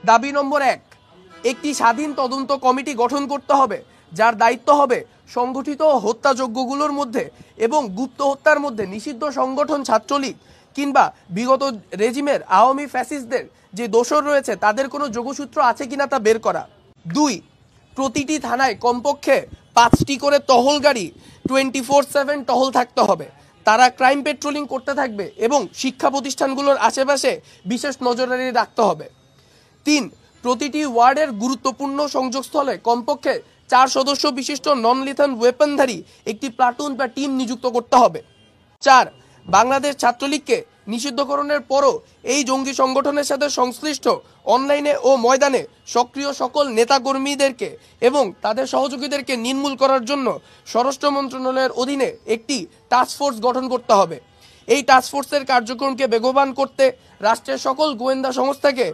দাবি নম্বর 1, একটি স্বাধীন তদন্ত কমিটি গঠন করতে হবে, যার দায়িত্ব হবে সংগঠিত হত্যাযজ্ঞগুলোর মধ্যে এবং গুপ্ত হত্যার মধ্যে নিষিদ্ধ সংগঠন ছাত্রলীগ কিংবা বিগত রেজিমের আওয়ামী ফ্যাসিস্টদের যে দোষর রয়েছে তাদের কোনো যোগসূত্র আছে কিনা তা বের করা। 2, প্রতিটি থানায় কমপক্ষে 5টি করে টহল গাড়ি 24/7 টহল থাকতে হবে। তারা ক্রাইম পেট্রোলিং করতে থাকবে এবং শিক্ষা প্রতিষ্ঠানগুলোর আশেপাশে বিশেষ নজরদারি রাখতে হবে। 3, প্রতিটি ওয়ার্ডের গুরুত্বপূর্ণ সংযোগস্থলে কমপক্ষে 4 সদস্য বিশিষ্ট নন লিথাল ওয়েপনধারী একটি প্লাটুন বা টিম নিযুক্ত করতে হবে। 4, বাংলাদেশ ছাত্রলীগকে নিষিদ্ধকরণের পরও এই জঙ্গি সংগঠনের সাথে সংশ্লিষ্ট অনলাইনে ও ময়দানে সক্রিয় সকল নেতাকর্মীদেরকে এবং তাদের সহযোগীদেরকে নির্মূল করার জন্য স্বরাষ্ট্র মন্ত্রণালয়ের অধীনে একটি টাস্কফোর্স গঠন করতে হবে। এই টাস্কফোর্সের কার্যক্রমকে বেগবান করতে রাষ্ট্রের সকল গোয়েন্দা সংস্থাকে